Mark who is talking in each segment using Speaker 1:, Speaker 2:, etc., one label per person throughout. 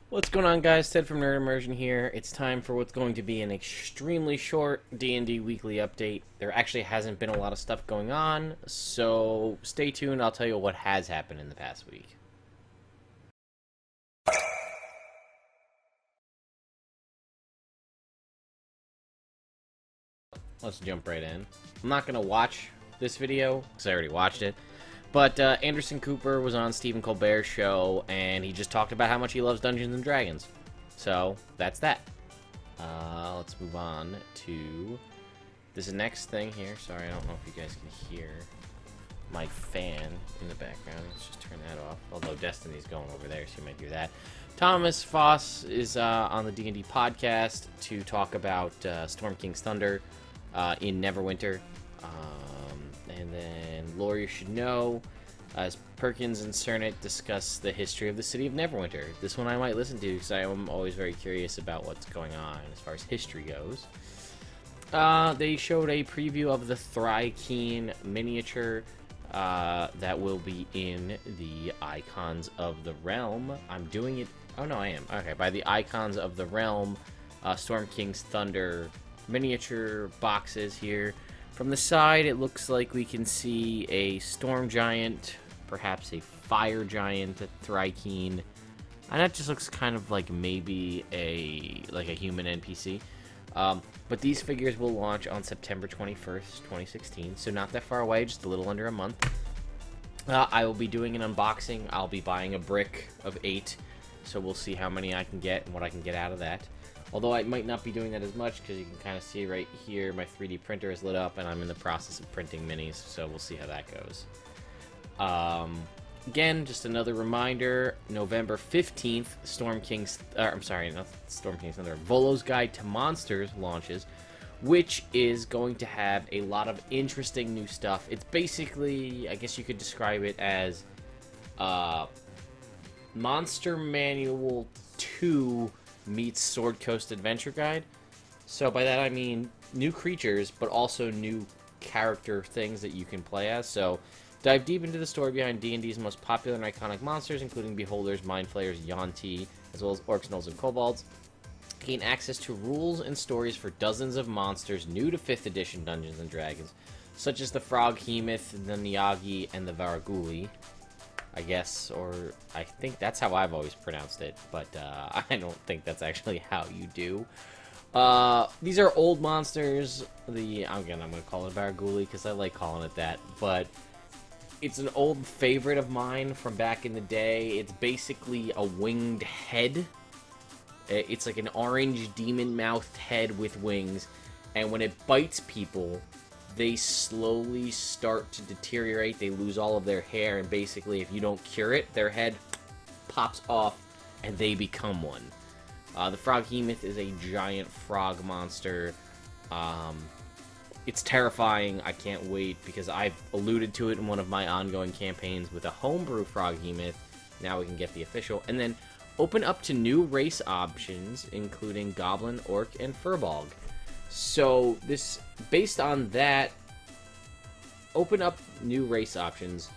Speaker 1: What's going on, guys? Ted from Immersion here. It's time for what's going to be an extremely short D&D weekly update. There actually hasn't been a lot of stuff going on, so stay tuned. I'll tell you what has happened in the past week. Let's jump right in. I'm not going to watch this video, because I already watched it. But Anderson Cooper was on Stephen Colbert's show, and he just talked about how much he loves Dungeons and Dragons. So, that's that. Let's move on to this next thing here. Sorry, I don't know if you guys can hear my fan in the background. Let's just turn that off. Although Destiny's going over there, so you might hear that. Thomas Foss is on the D&D Podcast to talk about Storm King's Thunder in Neverwinter. And then Lore You Should Know, as Perkins and Cernit discuss the history of the city of Neverwinter. This one I might listen to because I am always very curious about what's going on as far as history goes. They showed a preview of the Thri-Keen miniature that will be in the Icons of the Realm. I'm doing it... Oh, no, I am. Okay, by the Icons of the Realm Storm King's Thunder miniature boxes here. From the side, it looks like we can see a storm giant, perhaps a fire giant, a Thri-Keen. And that just looks kind of like maybe a human NPC. But these figures will launch on September 21st, 2016, so not that far away, just a little under a month. I will be doing an unboxing. I'll be buying a brick of 8, so we'll see how many I can get and what I can get out of that. Although I might not be doing that as much because you can kind of see right here my 3D printer is lit up and I'm in the process of printing minis, so we'll see how that goes. Again, just another reminder, November 15th, Volo's Guide to Monsters launches, which is going to have a lot of interesting new stuff. It's basically, I guess you could describe it as Monster Manual 2 meets Sword Coast Adventure Guide. So by that I mean new creatures, but also new character things that you can play as. So dive deep into the story behind D&D's most popular and iconic monsters, including Beholders, Mind Flayers, Yuan-Ti, as well as Orcs, Gnolls, and Kobolds. Gain access to rules and stories for dozens of monsters new to 5th edition Dungeons & Dragons, such as the Frog-Hemoth, the Nyagi, and the Varaguli. I guess, or I think that's how I've always pronounced it, but I don't think that's actually how you do. These are old monsters. I'm going to call it Baraguli because I like calling it that, but it's an old favorite of mine from back in the day. It's basically a winged head. It's like an orange demon-mouthed head with wings, and when it bites people, they slowly start to deteriorate. They lose all of their hair, and basically, if you don't cure it, their head pops off, and they become one. The Frog-Hemoth is a giant frog monster. It's terrifying. I can't wait, because I've alluded to it in one of my ongoing campaigns with a homebrew Frog-Hemoth. Now we can get the official. And then open up to new race options, including Goblin, Orc, and Furbolg. So this, based on that, open up new race options.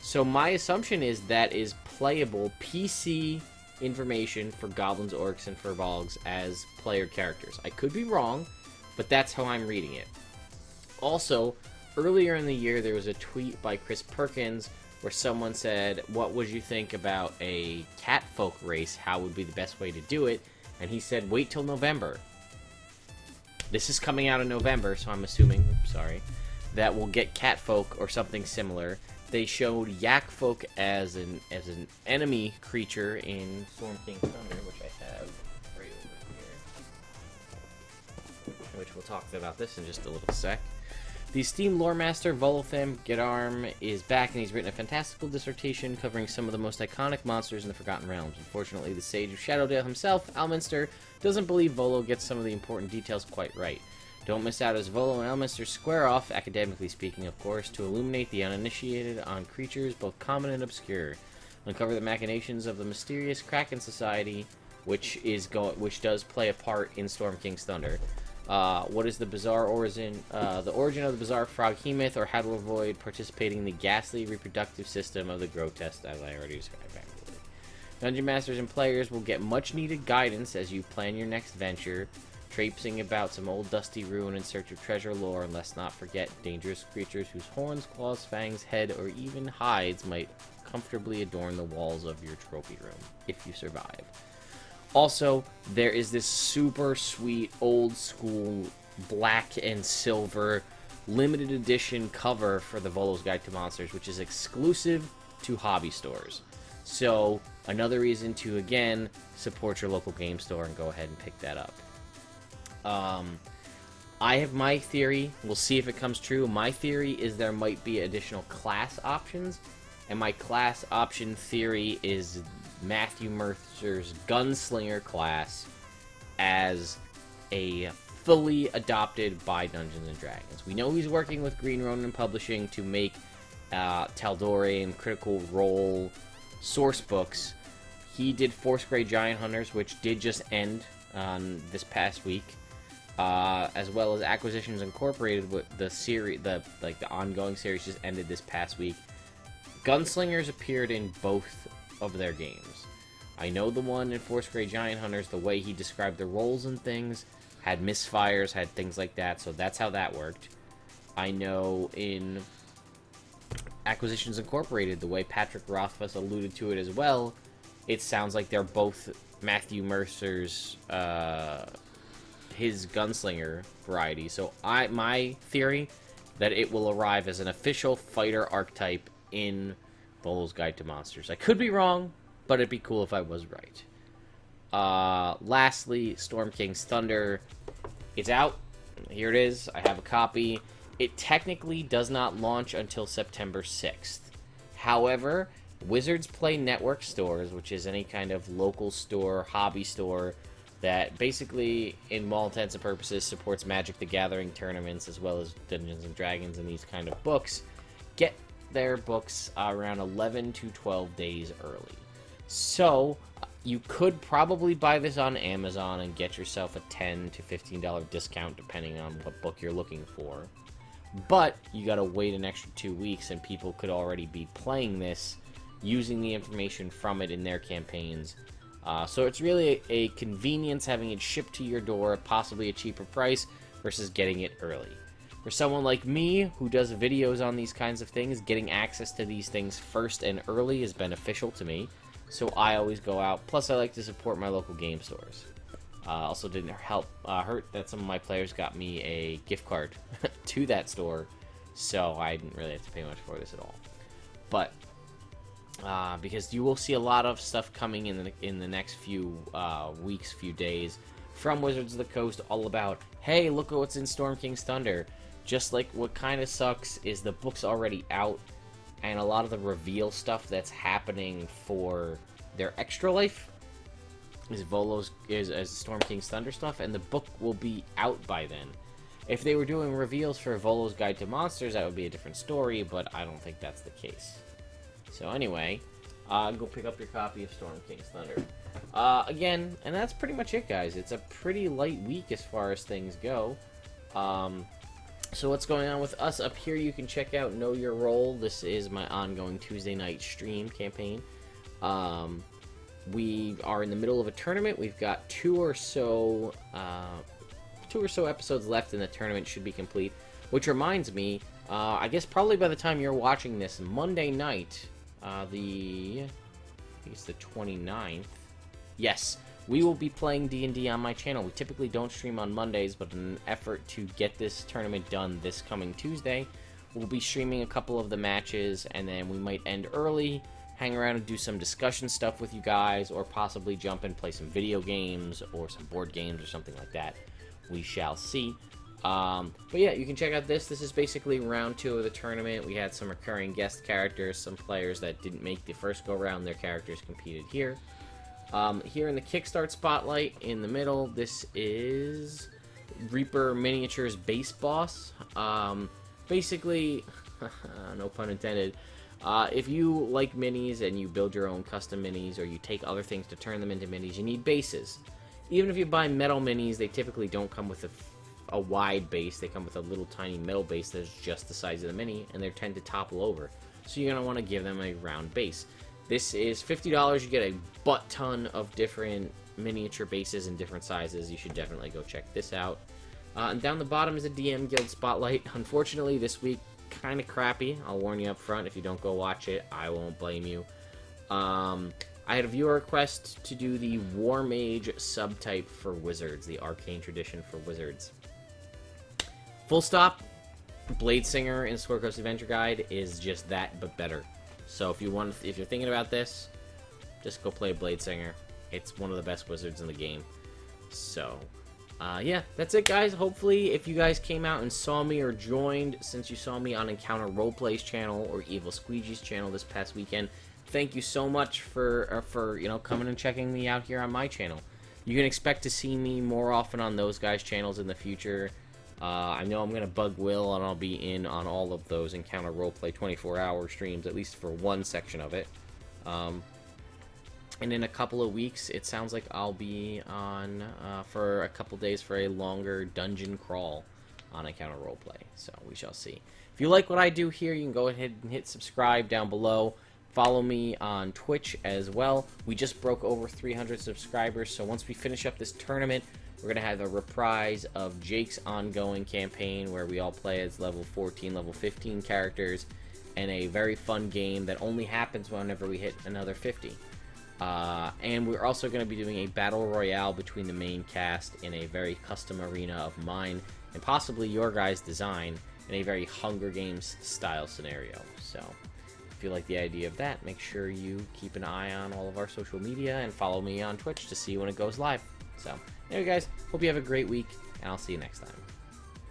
Speaker 1: So my assumption is that is playable PC information for Goblins, Orcs, and Furbolgs as player characters. I could be wrong, but that's how I'm reading it. Also, earlier in the year, there was a tweet by Chris Perkins where someone said, what would you think about a catfolk race? How would be the best way to do it? And he said, wait till November. This is coming out in November, so I'm assuming, that we'll get catfolk or something similar. They showed yakfolk as an enemy creature in Storm King's Thunder, which I have right over here. Which we'll talk about this in just a little sec. The esteemed lore master Volothem Gedarm is back, and he's written a fantastical dissertation covering some of the most iconic monsters in the Forgotten Realms. Unfortunately, the sage of Shadowdale himself, Alminster, doesn't believe Volo gets some of the important details quite right. Don't miss out as Volo and Alminster square off, academically speaking, of course, to illuminate the uninitiated on creatures both common and obscure. Uncover the machinations of the mysterious Kraken Society, which does play a part in Storm King's Thunder. What is the bizarre origin? The origin of the bizarre Frog-Hemoth, or how to avoid participating in the ghastly reproductive system of the grotesque, as I already described. Dungeon Masters and players will get much needed guidance as you plan your next venture, traipsing about some old dusty ruin in search of treasure lore, and let's not forget dangerous creatures whose horns, claws, fangs, head, or even hides might comfortably adorn the walls of your trophy room, if you survive. Also, there is this super sweet, old school, black and silver, limited edition cover for the Volo's Guide to Monsters, which is exclusive to hobby stores. So, another reason to, again, support your local game store and go ahead and pick that up. I have my theory. We'll see if it comes true. My theory is there might be additional class options, and my class option theory is Matthew Mercer's Gunslinger class as a fully adopted by Dungeons & Dragons. We know he's working with Green Ronin Publishing to make Tal'Dorei Critical Role source books. He did Fourth Grade Giant Hunters, which did just end this past week, as well as Acquisitions Incorporated, with the series, the ongoing series just ended this past week. Gunslingers appeared in both of their games. I know the one in Fourth Grade Giant Hunters, the way he described the roles and things, had misfires, had things like that, so that's how that worked. I know in Acquisitions Incorporated, the way Patrick Rothfuss alluded to it as well, it sounds like they're both Matthew Mercer's, his Gunslinger variety. So my theory, that it will arrive as an official fighter archetype in Volo's Guide to Monsters. I could be wrong, but it'd be cool if I was right. Lastly, Storm King's Thunder. It's out. Here it is. I have a copy. It technically does not launch until September 6th. However, Wizards Play Network stores, which is any kind of local store, hobby store, that basically, in all intents and purposes, supports Magic the Gathering tournaments as well as Dungeons & Dragons and these kind of books, get their books around 11 to 12 days early. So, you could probably buy this on Amazon and get yourself a $10 to $15 discount depending on what book you're looking for. But you gotta wait an extra 2 weeks and people could already be playing this, using the information from it in their campaigns. So it's really a convenience having it shipped to your door at possibly a cheaper price versus getting it early. For someone like me, who does videos on these kinds of things, getting access to these things first and early is beneficial to me. So I always go out. Plus, I like to support my local game stores. Also didn't hurt that some of my players got me a gift card to that store. So I didn't really have to pay much for this at all. But because you will see a lot of stuff coming in the next few weeks, few days from Wizards of the Coast, all about, hey, look at what's in Storm King's Thunder. Just like what kind of sucks is the book's already out, and a lot of the reveal stuff that's happening for their Extra Life is Storm King's Thunder stuff, and the book will be out by then. If they were doing reveals for Volo's Guide to Monsters, that would be a different story, but I don't think that's the case. So anyway, go pick up your copy of Storm King's Thunder. Again, and that's pretty much it, guys. It's a pretty light week as far as things go. So what's going on with us up here? You can check out Know Your Role. This is my ongoing Tuesday night stream campaign. We are in the middle of a tournament. We've got two or so episodes left, and the tournament should be complete. Which reminds me, I guess probably by the time you're watching this, Monday night, I think it's the 29th. Yes, we will be playing D&D on my channel. We typically don't stream on Mondays, but in an effort to get this tournament done this coming Tuesday, we'll be streaming a couple of the matches, and then we might end early, hang around and do some discussion stuff with you guys, or possibly jump and play some video games or some board games or something like that. We shall see. But yeah, you can check out this. This is basically round 2 of the tournament. We had some recurring guest characters, some players that didn't make the first go-round. Their characters competed here. Here in the Kickstart spotlight in the middle, this is Reaper Miniatures Base Boss. Basically, no pun intended, if you like minis and you build your own custom minis, or you take other things to turn them into minis, you need bases. Even if you buy metal minis, they typically don't come with a wide base. They come with a little tiny metal base that's just the size of the mini, and they tend to topple over. So you're going to want to give them a round base. This is $50. You get a butt ton of different miniature bases in different sizes. You should definitely go check this out. And down the bottom is a DM Guild Spotlight. Unfortunately, this week, kind of crappy. I'll warn you up front. If you don't go watch it, I won't blame you. I had a viewer request to do the War Mage subtype for Wizards, the Arcane Tradition for Wizards. Full stop. Blade Singer in Score Coast Adventure Guide is just that, but better. So if you're thinking about this, just go play Blade Singer. It's one of the best wizards in the game. So, yeah, that's it, guys. Hopefully, if you guys came out and saw me or joined since you saw me on Encounter Roleplay's channel or Evil Squeegee's channel this past weekend, thank you so much for coming and checking me out here on my channel. You can expect to see me more often on those guys' channels in the future. I know I'm going to bug Will, and I'll be in on all of those Encounter Roleplay 24-hour streams, at least for one section of it. And in a couple of weeks, it sounds like I'll be on for a couple days for a longer dungeon crawl on Encounter Roleplay. So we shall see. If you like what I do here, you can go ahead and hit subscribe down below. Follow me on Twitch as well. We just broke over 300 subscribers, so once we finish up this tournament, we're going to have a reprise of Jake's ongoing campaign where we all play as level 14, level 15 characters, and a very fun game that only happens whenever we hit another 50. And we're also going to be doing a battle royale between the main cast in a very custom arena of mine and possibly your guys' design in a very Hunger Games style scenario. So if you like the idea of that, make sure you keep an eye on all of our social media and follow me on Twitch to see when it goes live. So, anyway guys, hope you have a great week, and I'll see you next time.